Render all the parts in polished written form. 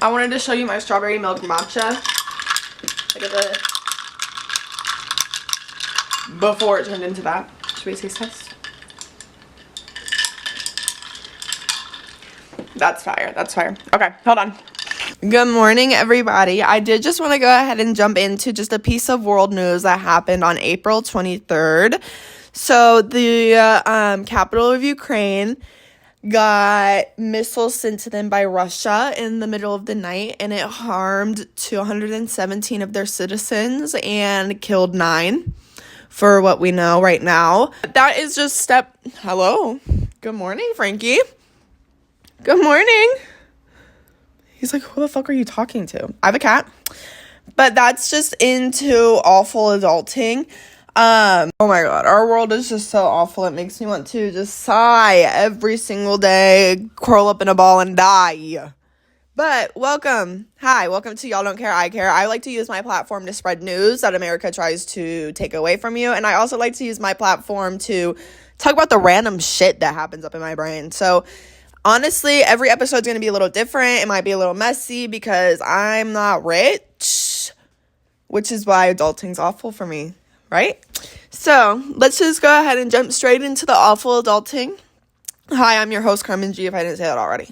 I wanted to show you my strawberry milk matcha. Look at the before it turned into that. Should we taste test? That's fire. That's fire. Okay, hold on. Good morning, everybody. I did just want to go ahead and jump into just a piece of world news that happened on April 23rd. So the capital of Ukraine got missiles sent to them by Russia in the middle of the night, and it harmed 217 of their citizens and killed 9 for what we know right now. That is just hello. Good morning, Frankie. Good morning. He's like, who the fuck are you talking to? I have a cat. But that's just into awful adulting. Oh my god, our world is just so awful. It makes me want to just sigh every single day, curl up in a ball and die. But welcome to Y'all Don't Care, I Care. I like to use my platform to spread news that America tries to take away from you. And I also like to use my platform to talk about the random shit that happens up in my brain. So honestly, every episode is going to be a little different. It might be a little messy because I'm not rich, which is why adulting's awful for me, right? So let's just go ahead and jump straight into the awful adulting. Hi, I'm your host, Carmen G, if I didn't say that already.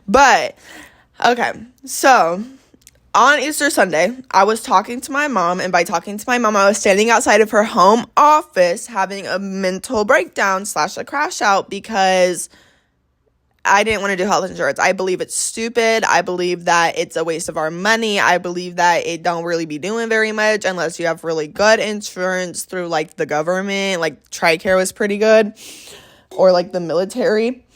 But, okay, so on Easter Sunday, I was talking to my mom, and by talking to my mom, I was standing outside of her home office having a mental breakdown / a crash out because I didn't want to do health insurance. I believe it's stupid. I believe that it's a waste of our money. I believe that it don't really be doing very much unless you have really good insurance through like the government. Like TRICARE was pretty good, or like the military.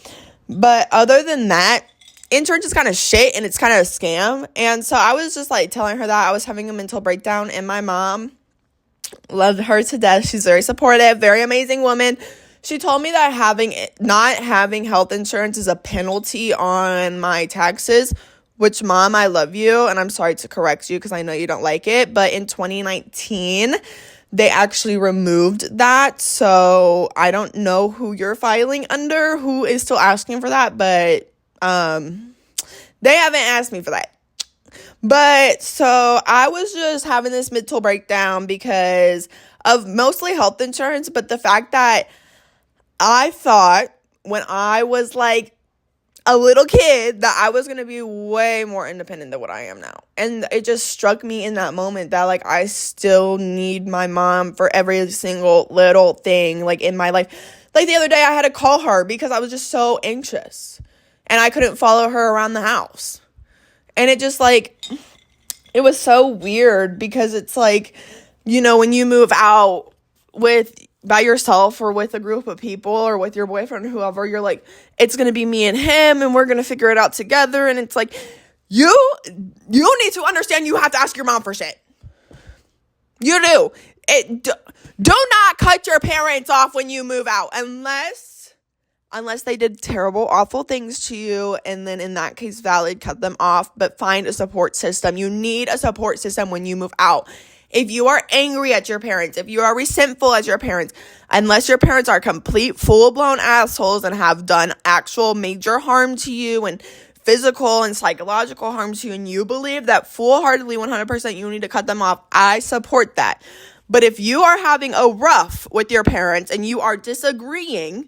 But other than that, insurance is kind of shit and it's kind of a scam. And so I was just like telling her that I was having a mental breakdown, and my mom, loved her to death. She's very supportive, very amazing woman. She told me that not having health insurance is a penalty on my taxes, which, Mom, I love you, and I'm sorry to correct you because I know you don't like it, but in 2019, they actually removed that, so I don't know who you're filing under, who is still asking for that, but they haven't asked me for that. But so I was just having this mental breakdown because of mostly health insurance, but the fact that I thought when I was like a little kid that I was going to be way more independent than what I am now. And it just struck me in that moment that like I still need my mom for every single little thing like in my life. Like the other day I had to call her because I was just so anxious and I couldn't follow her around the house. And it just like, it was so weird because it's like, you know, when you move out by yourself or with a group of people or with your boyfriend or whoever, you're like, it's going to be me and him and we're going to figure it out together. And it's like, you need to understand you have to ask your mom for shit. You do. Do not cut your parents off when you move out unless they did terrible, awful things to you. And then in that case, valid, cut them off, but find a support system. You need a support system when you move out. If you are angry at your parents, if you are resentful at your parents, unless your parents are complete, full-blown assholes and have done actual major harm to you and physical and psychological harm to you, and you believe that full-heartedly, 100% you need to cut them off, I support that. But if you are having a rough with your parents and you are disagreeing,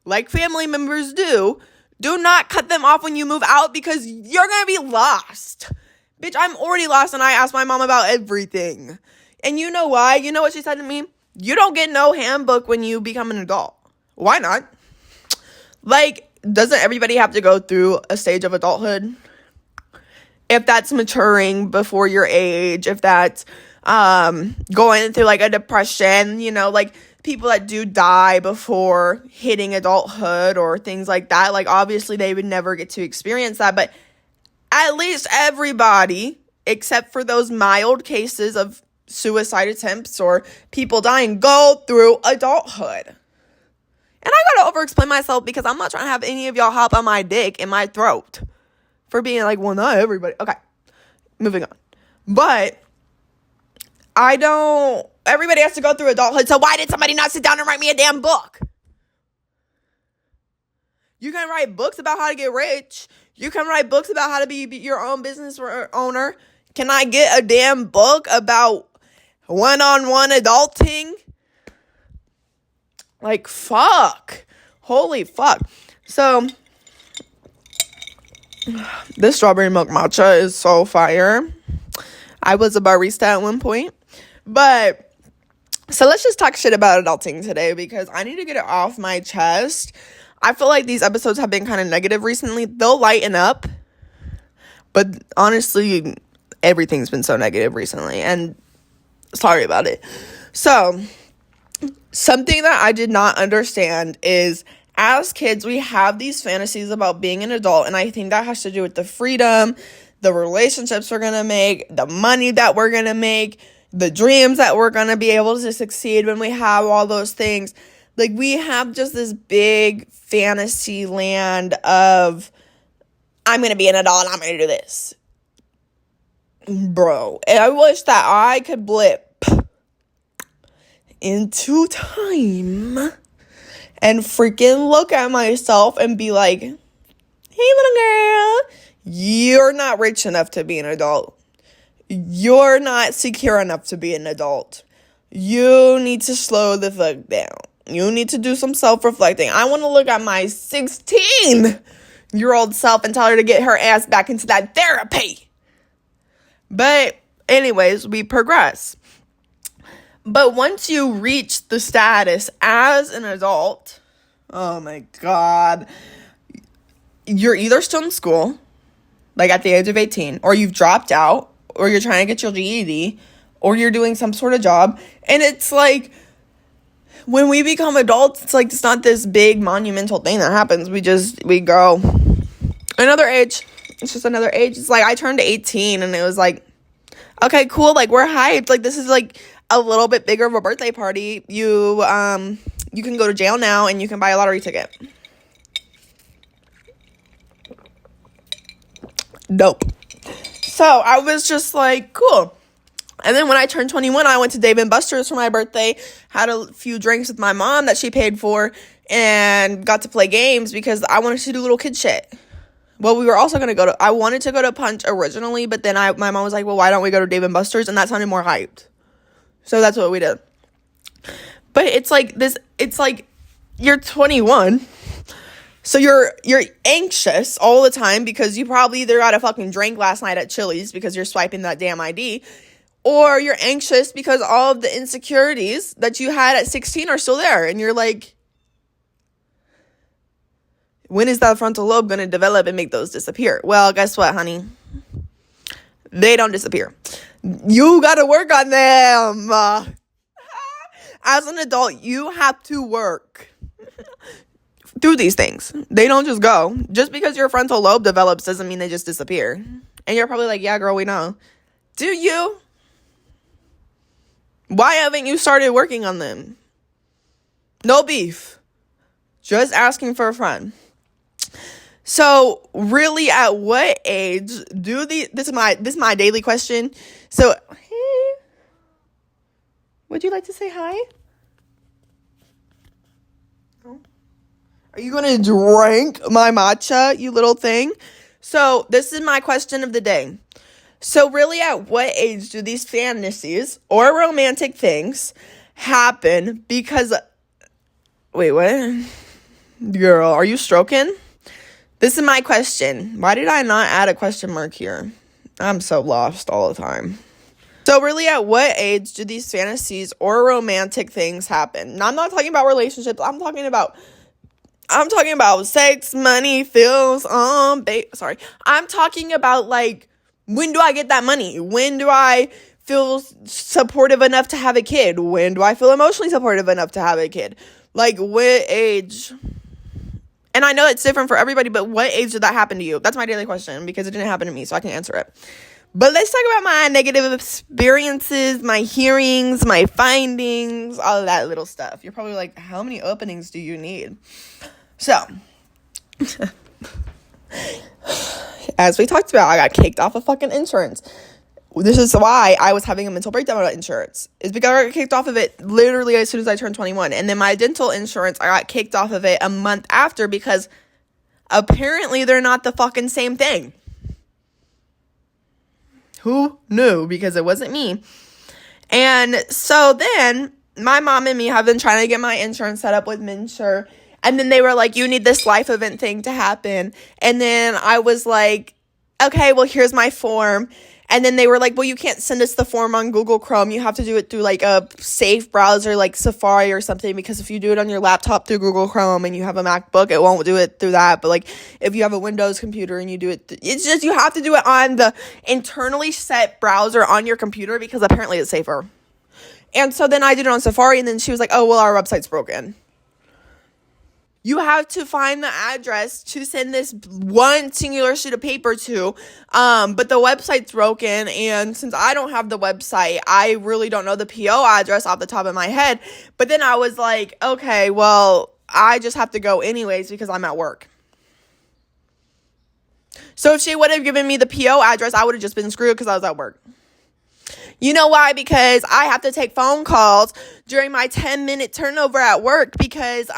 like family members do not cut them off when you move out because you're going to be lost. Bitch, I'm already lost and I asked my mom about everything. And you know why? You know what she said to me? You don't get no handbook when you become an adult. Why not? Like, doesn't everybody have to go through a stage of adulthood? If that's maturing before your age, if that's going through like a depression, you know, like people that do die before hitting adulthood or things like that, like obviously they would never get to experience that, but at least everybody, except for those mild cases of suicide attempts or people dying, go through adulthood. And I gotta over-explain myself because I'm not trying to have any of y'all hop on my dick in my throat for being like, well, not everybody. Okay, moving on. But everybody has to go through adulthood, so why did somebody not sit down and write me a damn book? You can write books about how to get rich. You can write books about how to be your own business owner. Can I get a damn book about one-on-one adulting? Like, fuck. Holy fuck. So, this strawberry milk matcha is so fire. I was a barista at one point. But, so let's just talk shit about adulting today because I need to get it off my chest. I feel like these episodes have been kind of negative recently. They'll lighten up. But honestly, everything's been so negative recently. And sorry about it. So, something that I did not understand is as kids, we have these fantasies about being an adult. And I think that has to do with the freedom, the relationships we're going to make, the money that we're going to make, the dreams that we're going to be able to succeed when we have all those things. Like, we have just this big fantasy land of, I'm going to be an adult, I'm going to do this. Bro, I wish that I could blip into time and freaking look at myself and be like, hey, little girl, you're not rich enough to be an adult. You're not secure enough to be an adult. You need to slow the fuck down. You need to do some self-reflecting. I want to look at my 16-year-old self and tell her to get her ass back into that therapy. But anyways, we progress. But once you reach the status as an adult, oh my God, you're either still in school, like at the age of 18, or you've dropped out, or you're trying to get your GED, or you're doing some sort of job. And it's like, when we become adults, it's like, it's not this big monumental thing that happens. We go another age. It's just another age. It's like, I turned 18 and it was like, okay, cool. Like, we're hyped. Like, this is like a little bit bigger of a birthday party. You can go to jail now and you can buy a lottery ticket. Dope. So I was just like, cool. And then when I turned 21, I went to Dave & Buster's for my birthday, had a few drinks with my mom that she paid for, and got to play games because I wanted to do little kid shit. Well, we were also going to I wanted to go to Punch originally, but then my mom was like, well, why don't we go to Dave & Buster's? And that sounded more hyped. So that's what we did. But it's like you're 21. So you're anxious all the time because you probably either got a fucking drink last night at Chili's because you're swiping that damn ID, or you're anxious because all of the insecurities that you had at 16 are still there. And you're like, when is that frontal lobe going to develop and make those disappear? Well, guess what, honey? They don't disappear. You got to work on them. As an adult, you have to work through these things. They don't just go. Just because your frontal lobe develops doesn't mean they just disappear. And you're probably like, yeah, girl, we know. Do you? Why haven't you started working on them? No beef. Just asking for a friend. So, really, at what age this is my daily question. So, hey, would you like to say hi? No? Are you going to drink my matcha, you little thing? So, this is my question of the day. So, really, at what age do these fantasies or romantic things happen? Because, wait, what? Girl, are you stroking? This is my question. Why did I not add a question mark here? I'm so lost all the time. So really, at what age do these fantasies or romantic things happen? Now, I'm not talking about relationships. I'm talking about sex, money, feels, I'm talking about, like, when do I get that money? When do I feel supportive enough to have a kid? When do I feel emotionally supportive enough to have a kid? Like, what age? And I know it's different for everybody, but what age did that happen to you? That's my daily question because it didn't happen to me, so I can answer it. But let's talk about my negative experiences, my hearings, my findings, all of that little stuff. You're probably like, how many openings do you need? So, as we talked about, I got kicked off of fucking insurance. This is why I was having a mental breakdown about insurance. It's because I got kicked off of it literally as soon as I turned 21. And then my dental insurance, I got kicked off of it a month after because Apparently, they're not the fucking same thing. Who knew? Because it wasn't me. And so then my mom and me have been trying to get my insurance set up with Minsure. And then they were like, you need this life event thing to happen. And then I was like, okay, well, here's my form. And then they were like, well, you can't send us the form on Google Chrome. You have to do it through like a safe browser like Safari or something, because if you do it on your laptop through Google Chrome and you have a MacBook, it won't do it through that. But like if you have a Windows computer and you do it, it's just you have to do it on the internally set browser on your computer because apparently it's safer. And so then I did it on Safari, and then she was like, oh, well, our website's broken. You have to find the address to send this one singular sheet of paper to, but the website's broken, and since I don't have the website, I really don't know the PO address off the top of my head. But then I was like, okay, well, I just have to go anyways because I'm at work. So if she would have given me the PO address, I would have just been screwed because I was at work. You know why? Because I have to take phone calls during my 10-minute turnover at work because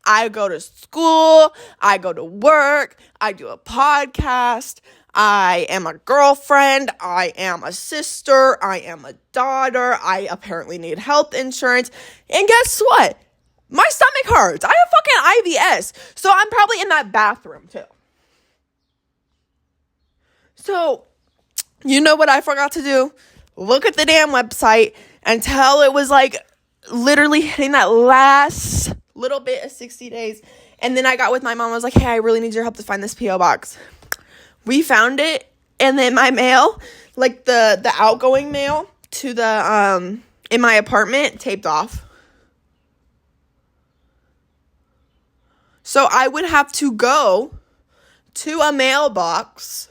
I go to school, I go to work, I do a podcast, I am a girlfriend, I am a sister, I am a daughter, I apparently need health insurance, and guess what? My stomach hurts. I have fucking IBS, so I'm probably in that bathroom too. So, you know what I forgot to do? Look at the damn website until it was like literally hitting that last little bit of 60 days. And then I got with my mom. I was like, hey, I really need your help to find this PO box. We found it. And then my mail, like the outgoing mail to the, in my apartment, taped off. So I would have to go to a mailbox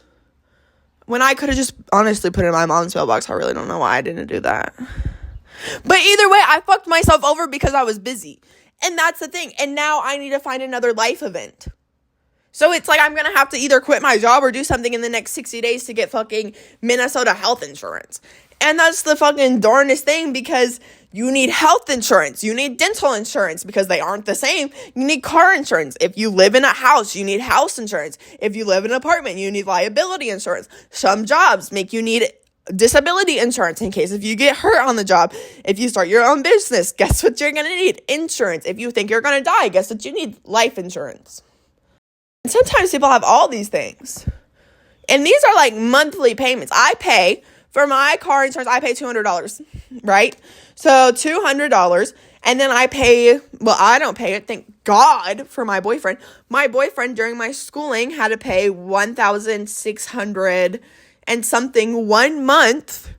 when I could have just honestly put it in my mom's mailbox. I really don't know why I didn't do that. But either way, I fucked myself over because I was busy. And that's the thing. And now I need to find another life event. So it's like I'm going to have to either quit my job or do something in the next 60 days to get fucking Minnesota health insurance. And that's the fucking darndest thing, because you need health insurance. You need dental insurance because they aren't the same. You need car insurance. If you live in a house, you need house insurance. If you live in an apartment, you need liability insurance. Some jobs make you need disability insurance in case if you get hurt on the job. If you start your own business, guess what you're going to need? Insurance. If you think you're going to die, guess what you need? Life insurance. And sometimes people have all these things. And these are like monthly payments. I pay for my car insurance, I pay $200, right? So $200. And then I pay, well, I don't pay it, thank God, for my boyfriend. My boyfriend during my schooling had to pay $1,600 and something 1 month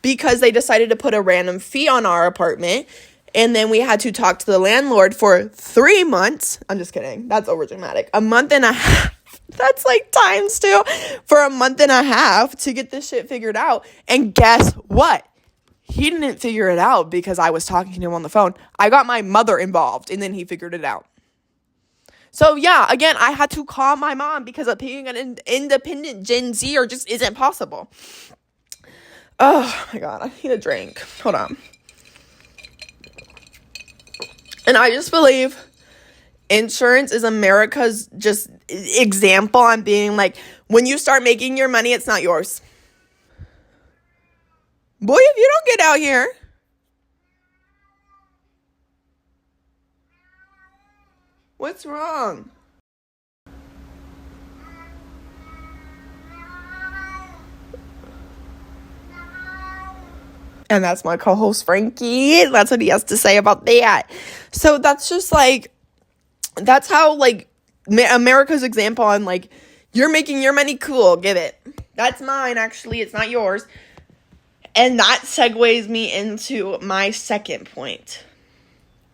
because they decided to put a random fee on our apartment. And then we had to talk to the landlord for 3 months. I'm just kidding. That's overdramatic. A month and a half. That's like times 2 for a month and a half to get this shit figured out. And guess what? He didn't figure it out because I was talking to him on the phone. I got my mother involved and then he figured it out. So yeah, again, I had to call my mom because being an independent Gen Zer just isn't possible. Oh my God, I need a drink. Hold on. And I just believe insurance is America's just example on being like, when you start making your money, it's not yours. Boy, if you don't get out here. What's wrong? And that's my co-host, Frankie. That's what he has to say about that. So that's just like, that's how like America's example on like, you're making your money, cool, give it. That's mine, actually. It's not yours. And that segues me into my second point.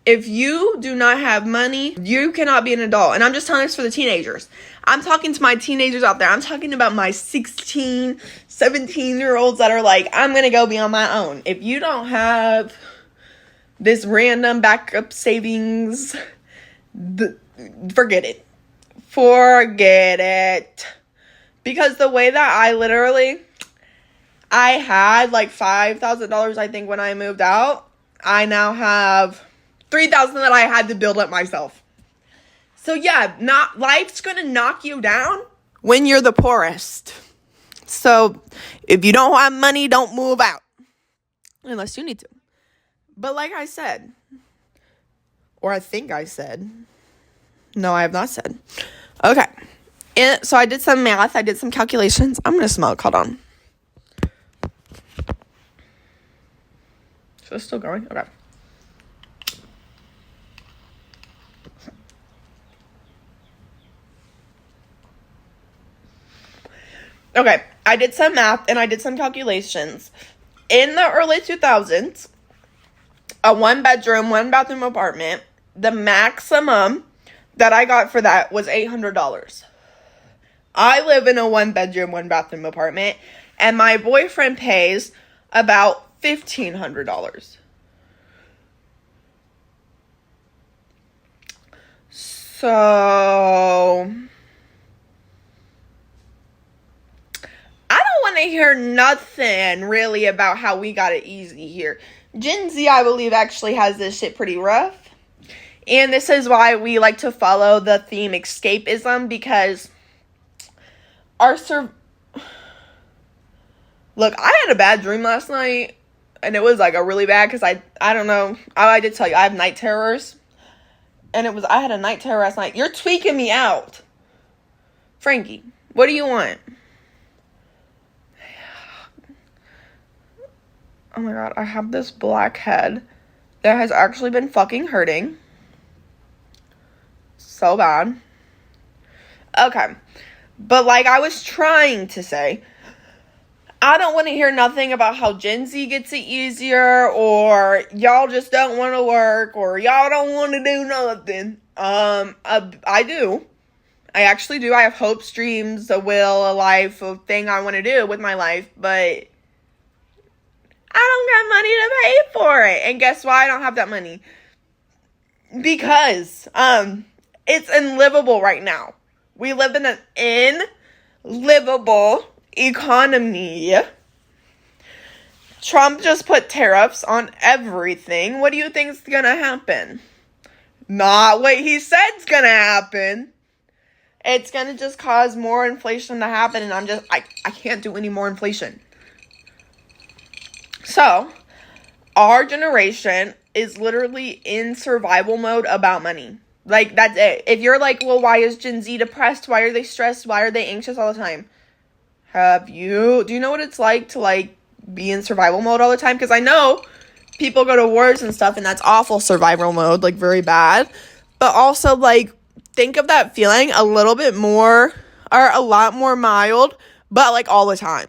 If you do not have money, you cannot be an adult. And I'm just telling this for the teenagers. I'm talking to my teenagers out there. I'm talking about my 16, 17-year-olds that are like, I'm going to go be on my own. If you don't have this random backup savings, forget it. Forget it. Because the way that I had like $5,000, I think, when I moved out. I now have $3,000 that I had to build up myself. So yeah, life's gonna knock you down when you're the poorest. So if you don't have money, don't move out. Unless you need to. But like I said, or I think I said, no, I have not said. Okay. So I did some math. I did some calculations. I'm going to smoke. Hold on. So it's still going? Okay. Okay. I did some math and I did some calculations. In the early 2000s, a 1-bedroom, 1-bathroom apartment, the maximum that I got for that was $800. I live in a 1-bedroom, 1-bathroom apartment, and my boyfriend pays about $1,500. So I don't want to hear nothing really about how we got it easy here. Gen Z, I believe, actually has this shit pretty rough. And this is why we like to follow the theme escapism, because Look, I had a bad dream last night, and it was like a really bad, because I don't know, I did tell you, I have night terrors, and I had a night terror last night. You're tweaking me out. Frankie, what do you want? Oh my god, I have this black head that has actually been fucking hurting so bad. Okay. But like I was trying to say, I don't want to hear nothing about how Gen Z gets it easier, or y'all just don't want to work, or y'all don't want to do nothing. I do. I actually do. I have hopes, dreams, a will, a life, a thing I want to do with my life, but I don't got money to pay for it. And guess why I don't have that money? Because it's unlivable right now. We live in an unlivable economy. Trump just put tariffs on everything. What do you think is gonna happen? Not what he said's gonna happen. It's gonna just cause more inflation to happen, and I can't do any more inflation. So, our generation is literally in survival mode about money. Like, that's it. If you're like, well, why is Gen Z depressed? Why are they stressed? Why are they anxious all the time? Do you know what it's like to, like, be in survival mode all the time? Because I know people go to wars and stuff, and that's awful survival mode, like, very bad. But also, like, think of that feeling a little bit more, or a lot more mild, but, like, all the time.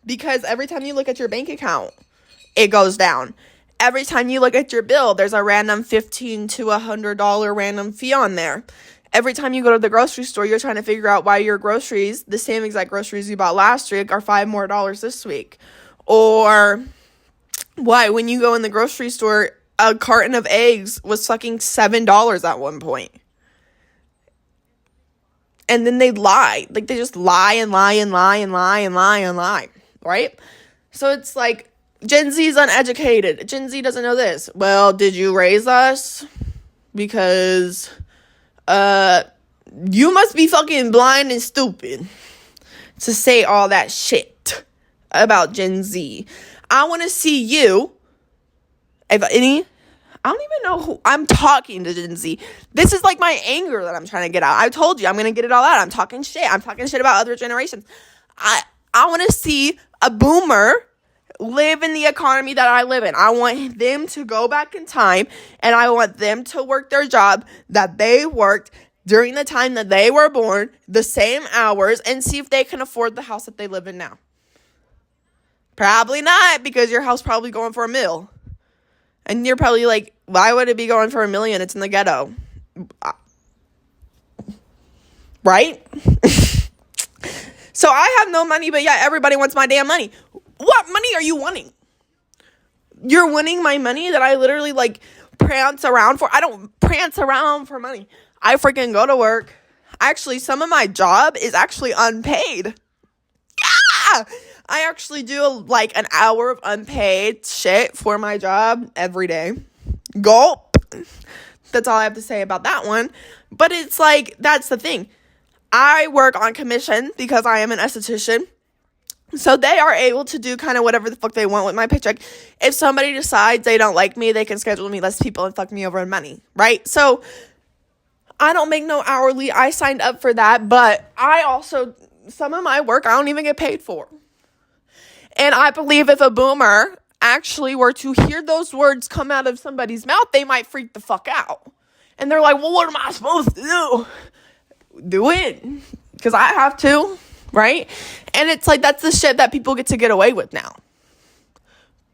Because every time you look at your bank account, it goes down. Every time you look at your bill, there's a random $15 to $100 random fee on there. Every time you go to the grocery store, you're trying to figure out why your groceries, the same exact groceries you bought last week, are $5 more this week. Or why, when you go in the grocery store, a carton of eggs was fucking $7 at one point. And then they lie. Like, they just lie and lie and lie and lie and lie and lie. Right? So it's like, Gen Z is uneducated. Gen Z doesn't know this. Well, did you raise us? Because, you must be fucking blind and stupid to say all that shit about Gen Z. I want to see you, I don't even know who, I'm talking to Gen Z. This is like my anger that I'm trying to get out. I told you, I'm going to get it all out. I'm talking shit about other generations. I want to see a boomer live in the economy that I live in. I want them to go back in time, and I want them to work their job that they worked during the time that they were born, the same hours, and see if they can afford the house that they live in now. Probably not, because your house probably going for $1 million. And you're probably like, why would it be going for $1 million? It's in the ghetto. Right? So I have no money, but yeah, everybody wants my damn money. What money are you wanting? You're winning my money that I literally, like, prance around for. I don't prance around for money. I freaking go to work. Actually, some of my job is actually unpaid. Yeah! I actually do, like, an hour of unpaid shit for my job every day. Gulp. That's all I have to say about that one. But it's like, that's the thing. I work on commission because I am an esthetician. So they are able to do kind of whatever the fuck they want with my paycheck. If somebody decides they don't like me, they can schedule me less people and fuck me over in money, right? So I don't make no hourly. I signed up for that, but I also, some of my work I don't even get paid for. And I believe if a boomer actually were to hear those words come out of somebody's mouth, they might freak the fuck out. And they're like, well, what am I supposed to do? Do it. Because I have to. Right? And it's like, that's the shit that people get to get away with now.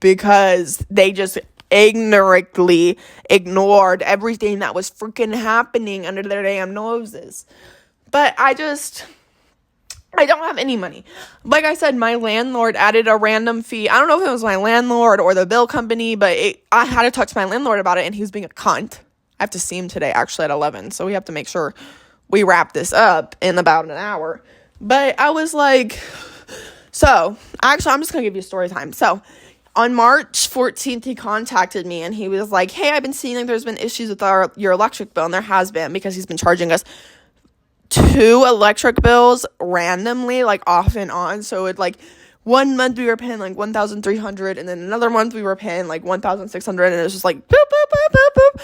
Because they just ignorantly ignored everything that was freaking happening under their damn noses. But I don't have any money. Like I said, my landlord added a random fee. I don't know if it was my landlord or the bill company, but I had to talk to my landlord about it, and he was being a cunt. I have to see him today, actually, at 11. So we have to make sure we wrap this up in about an hour. But I was like, so, actually, I'm just going to give you story time. So, on March 14th, he contacted me, and he was like, hey, I've been seeing like there's been issues with your electric bill, and there has been, because he's been charging us 2 electric bills randomly, like, off and on. So, it, like, one month we were paying, like, $1,300, and then another month we were paying, like, $1,600, and it was just, like, boop, boop, boop, boop, boop.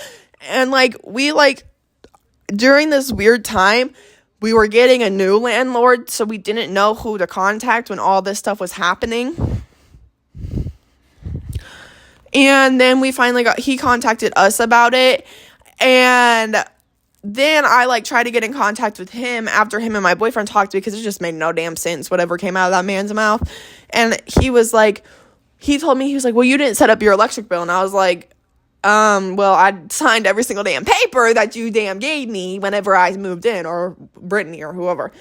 And, like, we, like, during this weird time, we were getting a new landlord, so we didn't know who to contact when all this stuff was happening. And then we finally he contacted us about it. And then I, like, tried to get in contact with him after him and my boyfriend talked, because it just made no damn sense, whatever came out of that man's mouth. And he was like, he told me, he was like, well, you didn't set up your electric bill. And I was like, well, I signed every single damn paper that you damn gave me whenever I moved in, or Brittany or whoever.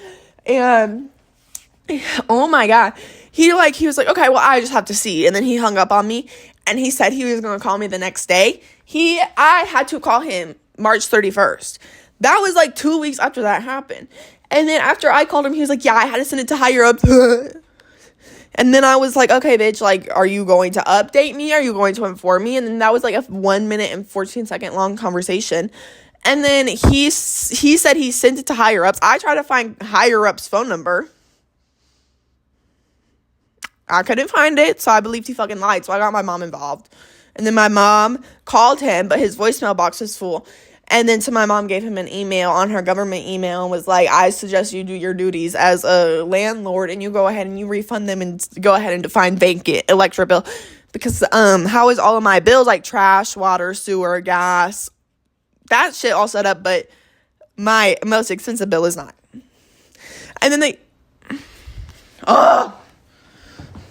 And oh my God, he was like, okay, well, I just have to see. And then he hung up on me, and he said he was going to call me the next day. I had to call him March 31st. That was like 2 weeks after that happened. And then after I called him, he was like, yeah, I had to send it to higher ups. And then I was like, okay, bitch, like, are you going to update me? Are you going to inform me? And then that was like a 1 minute and 14 second long conversation. And then he said he sent it to higher ups. I tried to find higher ups' phone number. I couldn't find it, so I believed he fucking lied. So I got my mom involved. And then my mom called him, but his voicemail box was full. And then so my mom gave him an email on her government email and was like, I suggest you do your duties as a landlord, and you go ahead and you refund them and go ahead and define vacant electric bill. Because how is all of my bills, like trash, water, sewer, gas, that shit all set up, but my most expensive bill is not. And then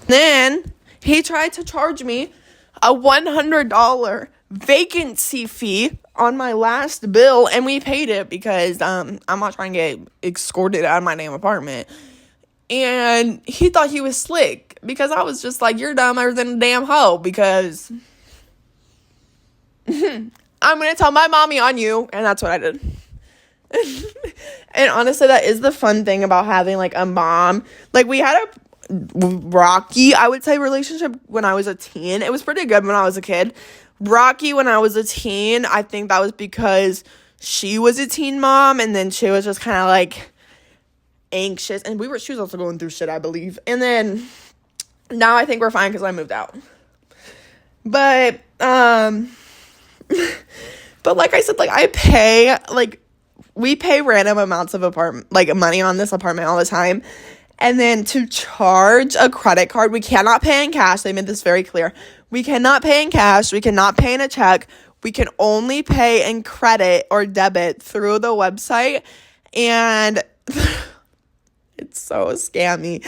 then he tried to charge me a $100 vacancy fee on my last bill, and we paid it because I'm not trying to get escorted out of my damn apartment. And he thought he was slick, because I was just like, you're dumber than a damn hoe, because I'm gonna tell my mommy on you. And that's what I did. And honestly, that is the fun thing about having like a mom. Like, we had a rocky, I would say, relationship when I was a teen. It was pretty good when I was a kid. Rocky when I was a teen. I think that was because she was a teen mom, and then she was just kind of like anxious, and she was also going through shit, I believe. And then now I think we're fine because I moved out. But but like I said, like, we pay random amounts of money on this apartment all the time. And then to charge a credit card, we cannot pay in cash. They made this very clear. We cannot pay in cash. We cannot pay in a check. We can only pay in credit or debit through the website. And it's so scammy.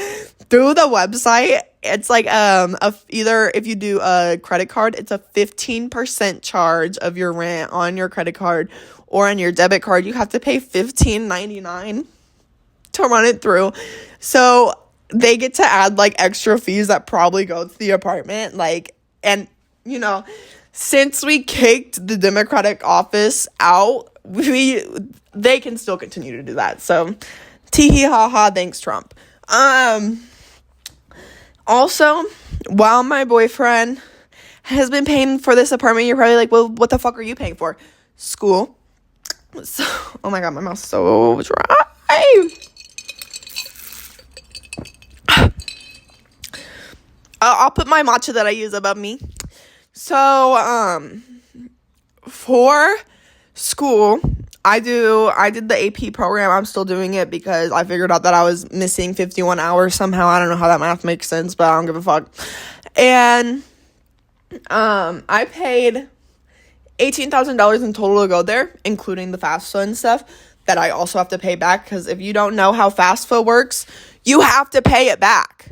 Through the website, it's like either if you do a credit card, it's a 15% charge of your rent on your credit card, or on your debit card, you have to pay $15.99 to run it through. So they get to add like extra fees that probably go to the apartment. Like, and you know, since we kicked the Democratic office out, they can still continue to do that. So tee hee ha ha, thanks Trump. Also, while my boyfriend has been paying for this apartment, you're probably like, well, what the fuck are you paying for? school. So, oh my God, my mouth's so dry. I'll put my matcha that I use above me. So, for school, I did the AP program. I'm still doing it because I figured out that I was missing 51 hours somehow. I don't know how that math makes sense, but I don't give a fuck. And, I paid $18,000 in total to go there, including the FAFSA and stuff that I also have to pay back, because if you don't know how FAFSA works, you have to pay it back.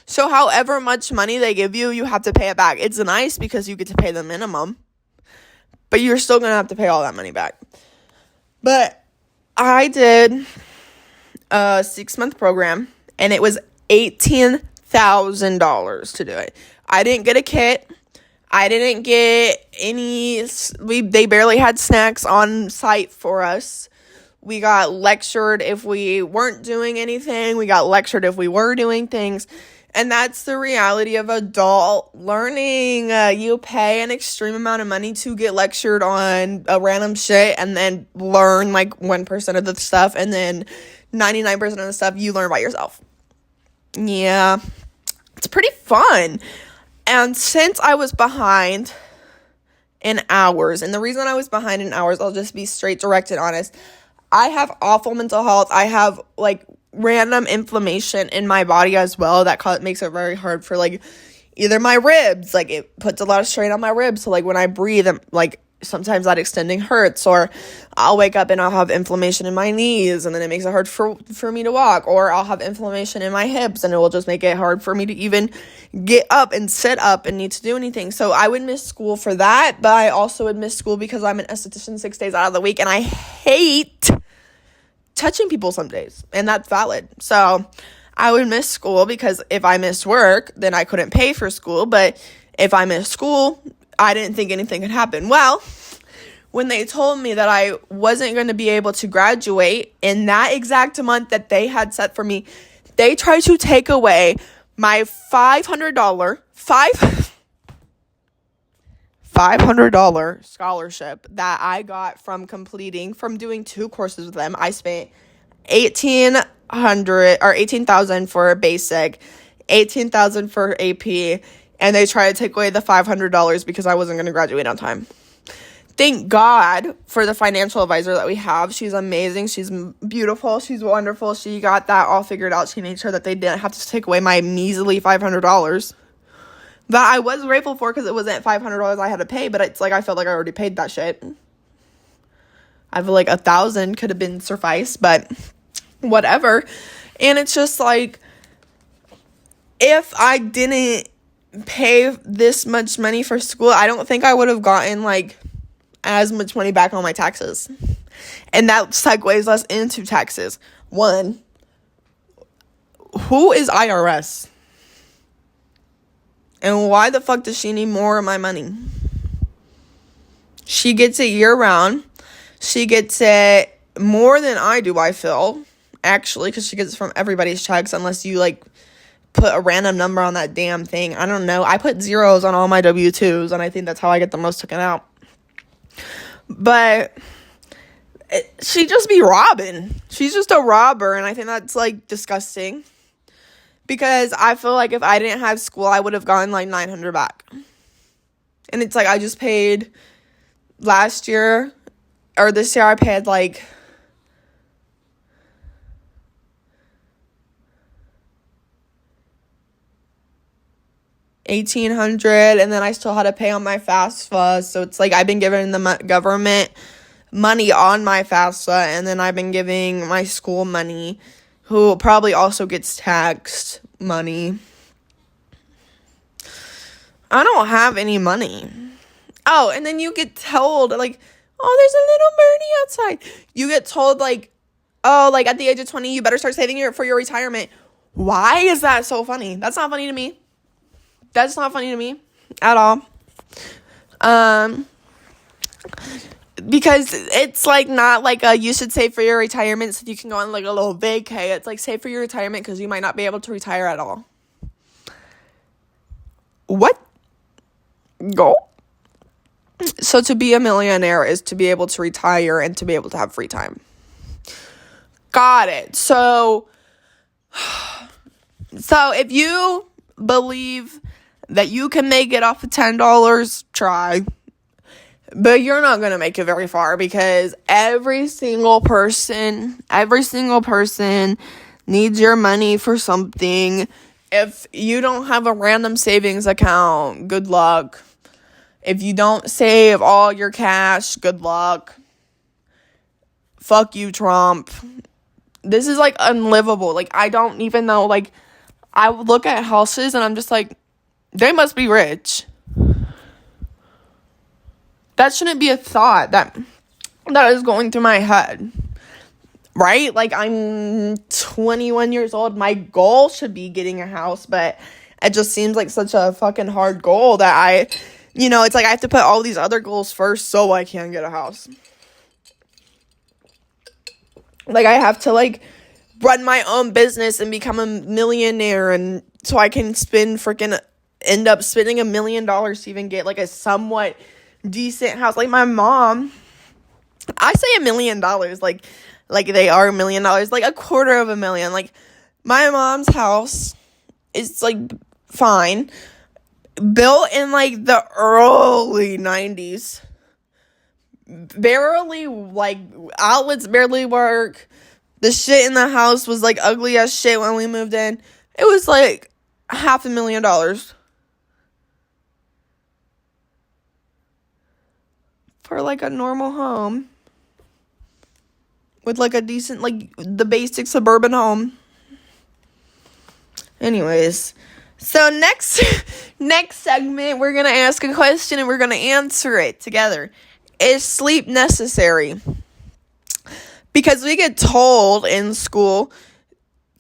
So however much money they give you, you have to pay it back. It's nice because you get to pay the minimum, but you're still going to have to pay all that money back. But I did a 6-month program, and it was $18,000 to do it. I didn't get a kit. I didn't get any, they barely had snacks on site for us. We got lectured if we weren't doing anything. We got lectured if we were doing things. And that's the reality of adult learning. You pay an extreme amount of money to get lectured on a random shit and then learn like 1% of the stuff, and then 99% of the stuff you learn by yourself. Yeah, it's pretty fun. And since I was behind in hours, and the reason I was behind in hours, I'll just be straight, direct, and honest. I have awful mental health. I have like random inflammation in my body as well that makes it very hard for like either my ribs, like it puts a lot of strain on my ribs, so like when I breathe, like sometimes that extending hurts, or I'll wake up and I'll have inflammation in my knees and then it makes it hard for me to walk, or I'll have inflammation in my hips and it will just make it hard for me to even get up and sit up and need to do anything. So I would miss school for that, but I also would miss school because I'm an esthetician 6 days out of the week and I hate touching people some days, and that's valid. So I would miss school because if I missed work, then I couldn't pay for school. But if I missed school, I didn't think anything could happen. Well, when they told me that I wasn't going to be able to graduate in that exact month that they had set for me, they tried to take away my $500 scholarship that I got from doing 2 courses with them. I spent $18,000 for basic, $18,000 for AP, and they tried to take away the $500 because I wasn't going to graduate on time. Thank God for the financial advisor that we have. She's amazing. She's beautiful. She's wonderful. She got that all figured out. She made sure that they didn't have to take away my measly $500. That I was grateful for because it wasn't $500 I had to pay, but it's like I felt like I already paid that shit. I feel like $1,000 could have been sufficed, but whatever. And it's just like, if I didn't pay this much money for school, I don't think I would have gotten like as much money back on my taxes. And that segues us into taxes. 1, who is IRS? And why the fuck does she need more of my money? She gets it year round. She gets it more than I do, I feel. Actually, because she gets it from everybody's checks, unless you, like, put a random number on that damn thing. I don't know. I put zeros on all my W-2s, and I think that's how I get the most taken out. But she just be robbing. She's just a robber, and I think that's, like, disgusting. Because I feel like if I didn't have school, I would have gotten like $900 back. And it's like I just paid this year I paid like $1,800, and then I still had to pay on my FAFSA. So it's like I've been giving the government money on my FAFSA, and then I've been giving my school money, who probably also gets taxed money. I don't have any money. Oh, and then you get told, like, oh, there's a little birdie outside. You get told, like, oh, like, at the age of 20, you better start saving for your retirement. Why is that so funny? That's not funny to me. That's not funny to me at all. Because it's, like, not, like, you should save for your retirement so you can go on, like, a little vacay. It's, like, save for your retirement because you might not be able to retire at all. What? Go. So to be a millionaire is to be able to retire and to be able to have free time. Got it. So if you believe that you can make it off of $10, try. But you're not going to make it very far, because every single person needs your money for something. If you don't have a random savings account, good luck. If you don't save all your cash, good luck. Fuck you, Trump. This is, like, unlivable. Like, I don't even know, like, I would look at houses and I'm just like, they must be rich. That shouldn't be a thought that is going through my head. Right? Like, I'm 21 years old. My goal should be getting a house, but it just seems like such a fucking hard goal that it's like I have to put all these other goals first so I can get a house. Like, I have to, like, run my own business and become a millionaire, and so I can end up spending $1 million to even get, like, a somewhat decent house. Like, my mom, I say $1 million, like they are $1 million, like $250,000. Like, my mom's house is, like, fine, built in, like, the early 90s. Barely, like, outlets barely work. The shit in the house was, like, ugly as shit when we moved in. It was, like, $500,000 for, like, a normal home with, like, a decent, like, the basic suburban home. Anyways, so next segment, we're gonna ask a question and we're gonna answer it together. Is sleep necessary? Because we get told in school,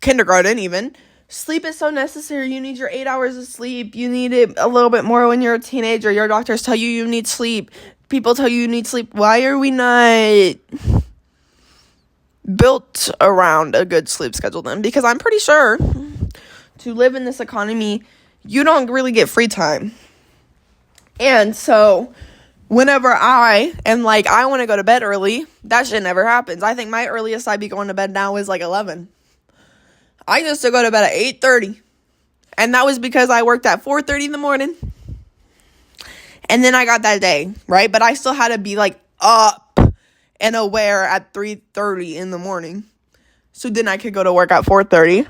kindergarten even, sleep is so necessary. You need your 8 hours of sleep. You need it a little bit more when you're a teenager. Your doctors tell you need sleep. People tell you need sleep. Why are we not built around a good sleep schedule then? Because I'm pretty sure to live in this economy, you don't really get free time. And so whenever I am like, I want to go to bed early, that shit never happens. I think my earliest I'd be going to bed now is like 11. I used to go to bed at 8:30. And that was because I worked at 4:30 in the morning. And then I got that day, right? But I still had to be like up and aware at 3:30 in the morning. So then I could go to work at 4:30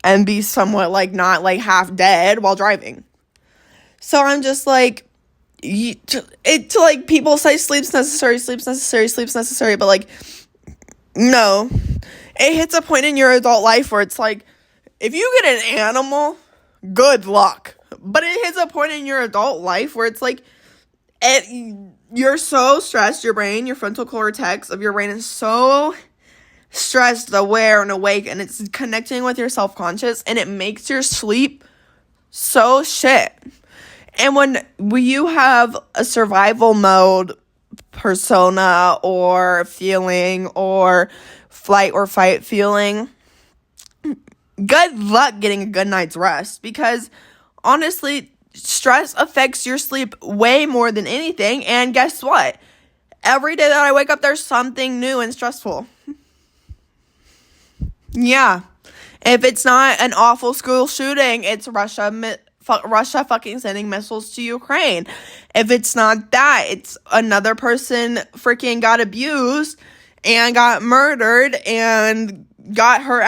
and be somewhat like not like half dead while driving. So I'm just like, like people say sleep's necessary, but like, no. It hits a point in your adult life where it's like, if you get an animal, good luck. But it hits a point in your adult life where it's like, you're so stressed, your frontal cortex of your brain is so stressed, aware, and awake, and it's connecting with your self-conscious, and it makes your sleep so shit. And when you have a survival mode persona or feeling or flight or fight feeling, good luck getting a good night's rest, because honestly, stress affects your sleep way more than anything. And guess what? Every day that I wake up, there's something new and stressful. Yeah. If it's not an awful school shooting, it's Russia fucking sending missiles to Ukraine. If it's not that, it's another person freaking got abused and got murdered and got her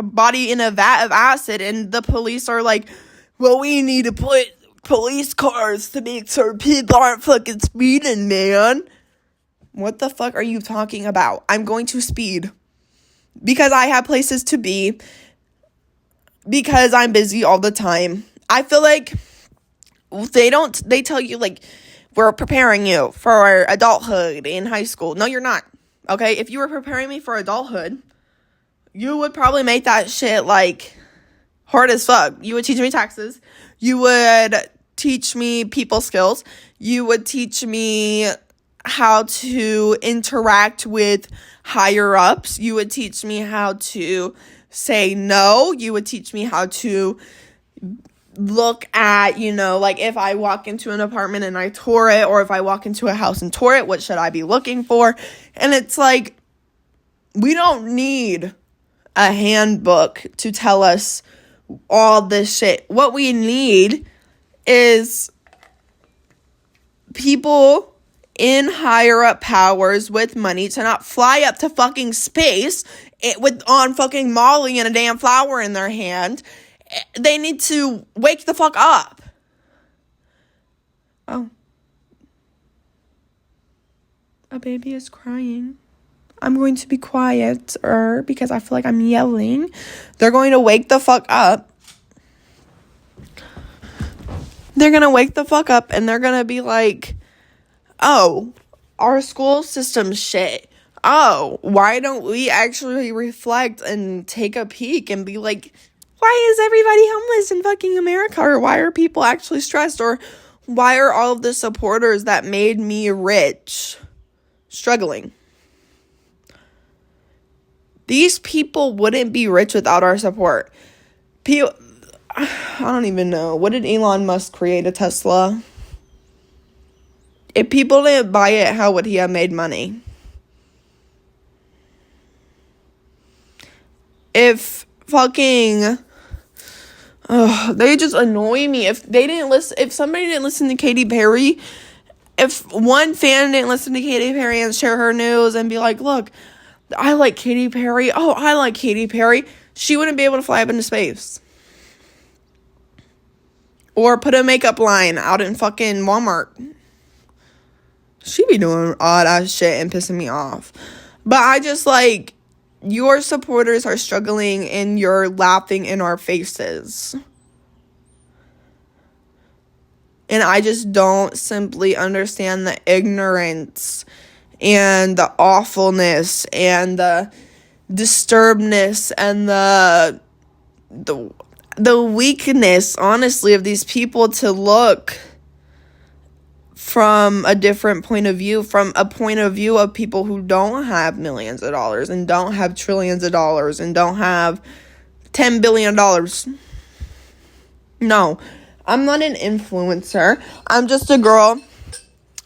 body in a vat of acid, and the police are like, well, we need to put police cars to make sure people aren't fucking speeding, man. What the fuck are you talking about? I'm going to speed because I have places to be, because I'm busy all the time. I feel like they tell you, like, we're preparing you for adulthood in high school. No, you're not. Okay? If you were preparing me for adulthood, you would probably make that shit, like, hard as fuck. You would teach me taxes. You would teach me people skills. You would teach me how to interact with higher ups. You would teach me how to say no. You would teach me how to look at, like if I walk into an apartment and I tour it, or if I walk into a house and tour it, what should I be looking for? And it's like, we don't need a handbook to tell us all this shit. What we need is people in higher up powers with money to not fly up to fucking space on fucking Molly and a damn flower in their hand. They need to wake the fuck up. Oh. A baby is crying. I'm going to be quieter because I feel like I'm yelling. They're going to wake the fuck up. They're going to wake the fuck up and they're going to be like, oh, our school system's shit. Oh, why don't we actually reflect and take a peek and be like, why is everybody homeless in fucking America? Or why are people actually stressed? Or why are all of the supporters that made me rich struggling? These people wouldn't be rich without our support. I don't even know. What did Elon Musk create, a Tesla? If people didn't buy it, how would he have made money? If fucking... they just annoy me. If somebody didn't listen to Katy Perry, if one fan didn't listen to Katy Perry and share her news and be like, look, I like Katy Perry. Oh, I like Katy Perry. She wouldn't be able to fly up into space. Or put a makeup line out in fucking Walmart. She be doing odd ass shit and pissing me off. But I just like, your supporters are struggling and you're laughing in our faces. And I just don't simply understand the ignorance and the awfulness and the disturbedness and the weakness, honestly, of these people to look from a different point of view, from a point of view of people who don't have millions of dollars and don't have trillions of dollars and don't have $10 billion. No, I'm not an influencer. I'm just a girl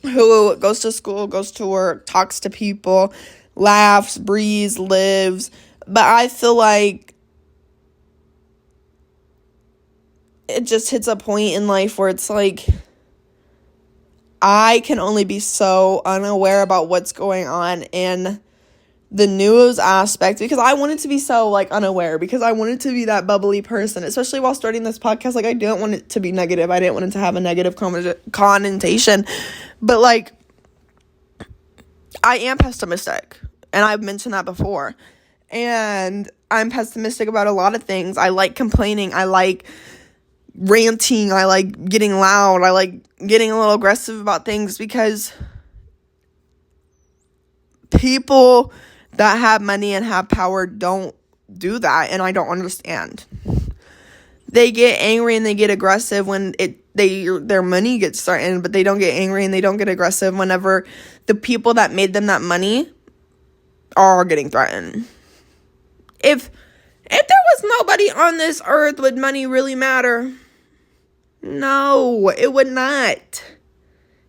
who goes to school, goes to work, talks to people, laughs, breathes, lives. But I feel like it just hits a point in life where it's like, I can only be so unaware about what's going on in the news aspect because I wanted to be so, like, unaware because I wanted to be that bubbly person, especially while starting this podcast. Like, I didn't want it to be negative. I didn't want it to have a negative connotation. But, like, I am pessimistic, and I've mentioned that before. And I'm pessimistic about a lot of things. I like complaining. I like ranting. I like getting loud. I like getting a little aggressive about things because people that have money and have power don't do that, and I don't understand. They get angry and they get aggressive when their money gets threatened, but they don't get angry and they don't get aggressive whenever the people that made them that money are getting threatened. If there was nobody on this earth, would money really matter? No, it would not.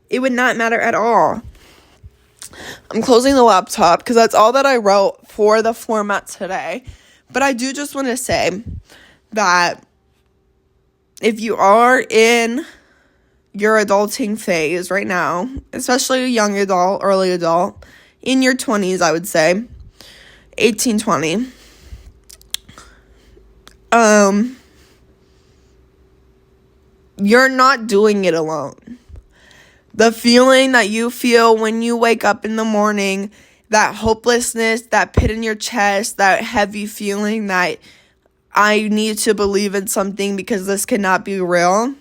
It would not matter at all. I'm closing the laptop because that's all that I wrote for the format today. But I do just want to say that if you are in your adulting phase right now, especially a young adult, early adult, in your 20s, I would say, 18, 20, you're not doing it alone. The feeling that you feel when you wake up in the morning, that hopelessness, that pit in your chest, that heavy feeling that I need to believe in something because this cannot be real.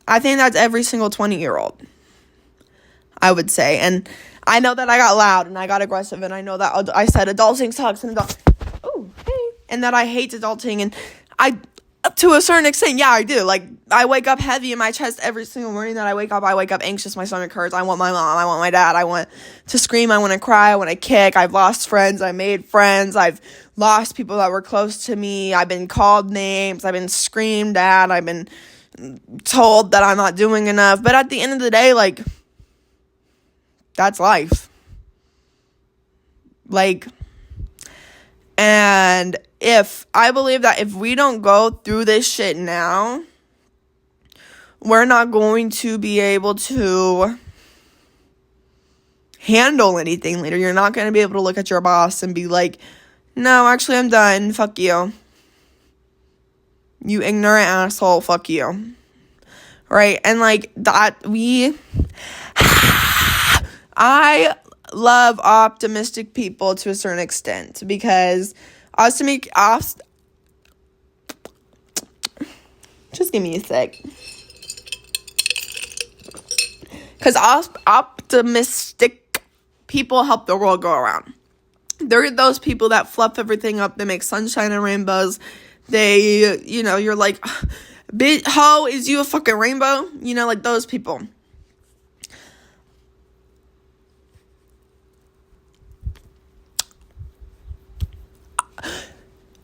I think that's every single 20-year-old, I would say. And I know that I got loud and I got aggressive and I know that I said adulting sucks and and that I hate adulting and I To a certain extent, yeah, I do. Like, I wake up heavy in my chest every single morning that I wake up. I wake up anxious. My stomach hurts. I want my mom. I want my dad. I want to scream. I want to cry. I want to kick. I've lost friends. I made friends. I've lost people that were close to me. I've been called names. I've been screamed at. I've been told that I'm not doing enough. But at the end of the day, like, that's life. Like, and I believe that if we don't go through this shit now, we're not going to be able to handle anything later. You're not going to be able to look at your boss and be like, no, actually, I'm done. Fuck you. You ignorant asshole. Fuck you. Right? And like that, I love optimistic people to a certain extent, because just give me a sec. Because optimistic people help the world go around. They're those people that fluff everything up. They make sunshine and rainbows. They, you're like, bitch, ho, is you a fucking rainbow? Like those people.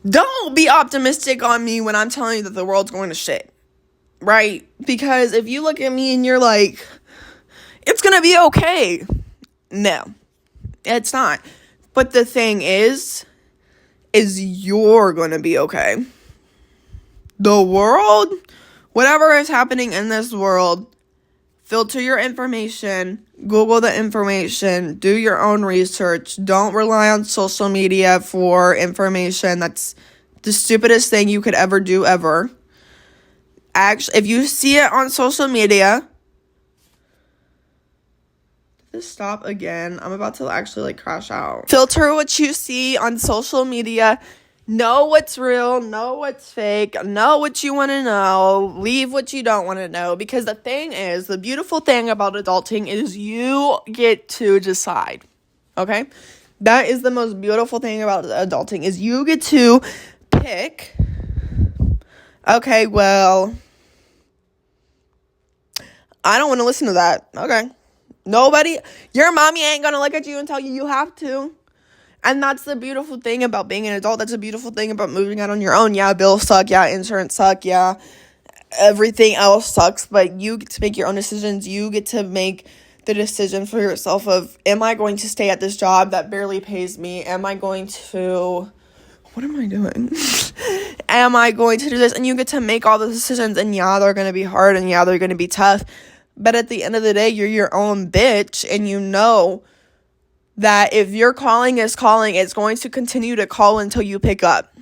Don't be optimistic on me when I'm telling you that the world's going to shit, right? Because if you look at me and you're like, it's going to be okay. No, it's not. But the thing is you're going to be okay. The world, whatever is happening in this world, filter your information, Google the information, do your own research. Don't rely on social media for information. That's the stupidest thing you could ever do, ever. Actually, if you see it on social media, just stop again. I'm about to actually crash out. Filter what you see on social media. Know what's real, know what's fake, know what you want to know, leave what you don't want to know. Because the thing is, the beautiful thing about adulting is you get to decide, okay? That is the most beautiful thing about adulting, is you get to pick, okay, well, I don't want to listen to that, okay? Your mommy ain't going to look at you and tell you have to. And that's the beautiful thing about being an adult. That's the beautiful thing about moving out on your own. Yeah, bills suck. Yeah, insurance suck. Yeah, everything else sucks. But you get to make your own decisions. You get to make the decision for yourself of, am I going to stay at this job that barely pays me? Am I going to... What am I doing? Am I going to do this? And you get to make all the decisions. And yeah, they're going to be hard. And yeah, they're going to be tough. But at the end of the day, you're your own bitch. And you know that if your calling is calling, it's going to continue to call until you pick up.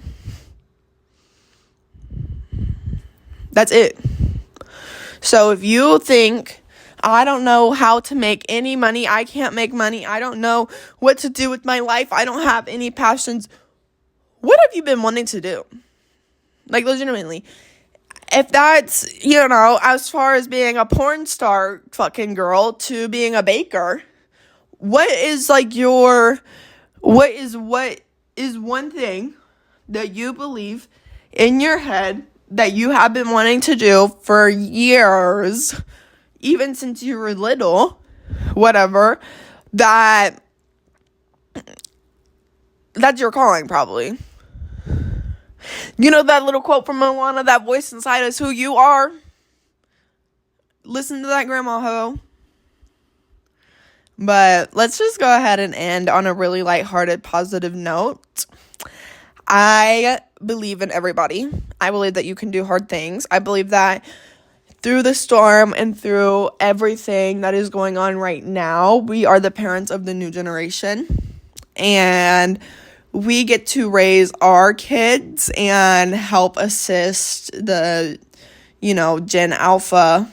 That's it. So if you think, I don't know how to make any money, I can't make money, I don't know what to do with my life, I don't have any passions, what have you been wanting to do? Like, legitimately. If that's, as far as being a porn star fucking girl to being a baker, what is one thing that you believe in your head that you have been wanting to do for years, even since you were little, whatever, that's your calling, probably. That little quote from Moana, that voice inside us, who you are? Listen to that, Grandma Ho. But let's just go ahead and end on a really lighthearted, positive note. I believe in everybody. I believe that you can do hard things. I believe that through the storm and through everything that is going on right now, we are the parents of the new generation. And we get to raise our kids and help assist the, Gen Alpha.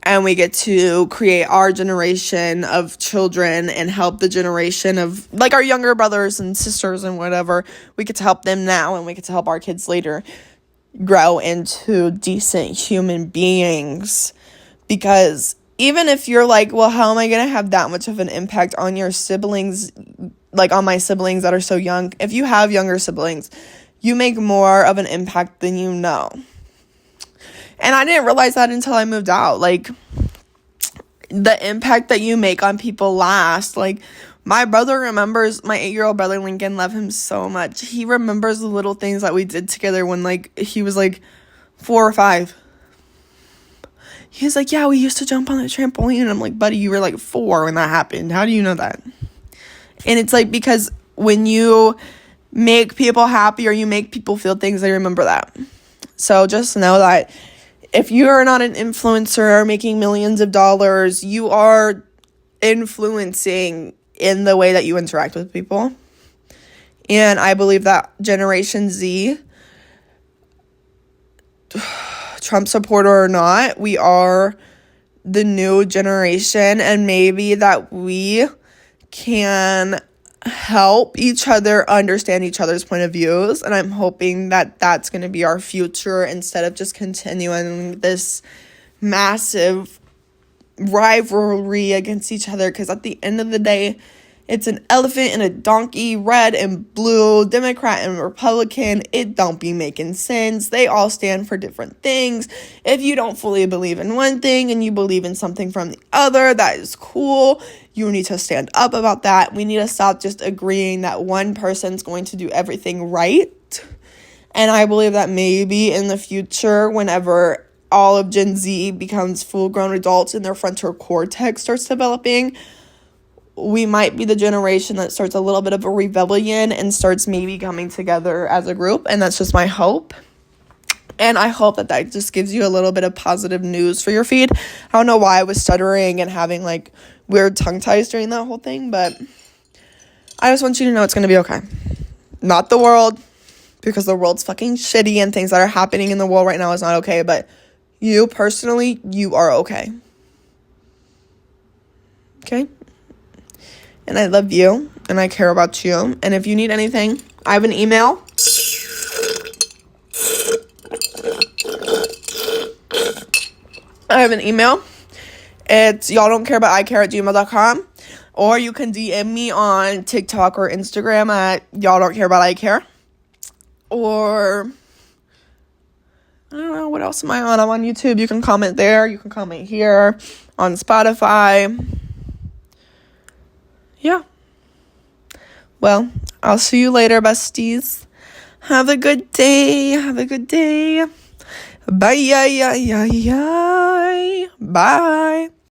And we get to create our generation of children and help the generation of, our younger brothers and sisters and whatever. We get to help them now, and we get to help our kids later grow into decent human beings. Because even if you're like, well, how am I going to have that much of an impact on your siblings, on my siblings that are so young? If you have younger siblings, you make more of an impact than you know. And I didn't realize that until I moved out. Like, the impact that you make on people lasts. Like, my brother remembers, my 8-year-old brother Lincoln, love him so much. He remembers the little things that we did together when, like, he was, like, 4 or 5. He's like, yeah, we used to jump on the trampoline. And I'm like, buddy, you were, like, 4 when that happened. How do you know that? And it's, like, because when you make people happy or you make people feel things, they remember that. So just know that if you are not an influencer making millions of dollars, you are influencing in the way that you interact with people. And I believe that Generation Z, Trump supporter or not, we are the new generation, and maybe that we can help each other understand each other's point of views. And I'm hoping that that's going to be our future, instead of just continuing this massive rivalry against each other. Because at the end of the day, it's an elephant and a donkey, red and blue, Democrat and Republican. It don't be making sense. They all stand for different things. If you don't fully believe in one thing and you believe in something from the other, that is cool. You need to stand up about that. We need to stop just agreeing that one person's going to do everything right. And I believe that maybe in the future, whenever all of Gen Z becomes full-grown adults and their frontal cortex starts developing, we might be the generation that starts a little bit of a rebellion and starts maybe coming together as a group. And that's just my hope. And I hope that that just gives you a little bit of positive news for your feed. I don't know why I was stuttering and having, like, weird tongue ties during that whole thing, but I just want you to know it's going to be okay. Not the world, because the world's fucking shitty and things that are happening in the world right now is not okay, but you personally, you are okay. Okay? And I love you, and I care about you. And if you need anything, I have an email. It's y'all don't care but I care @gmail.com. Or you can DM me on TikTok or Instagram at y'all don't care but I care. Or I don't know, what else am I on? I'm on YouTube. You can comment there. You can comment here on Spotify. Yeah. Well, I'll see you later, besties. Have a good day. Bye. Bye.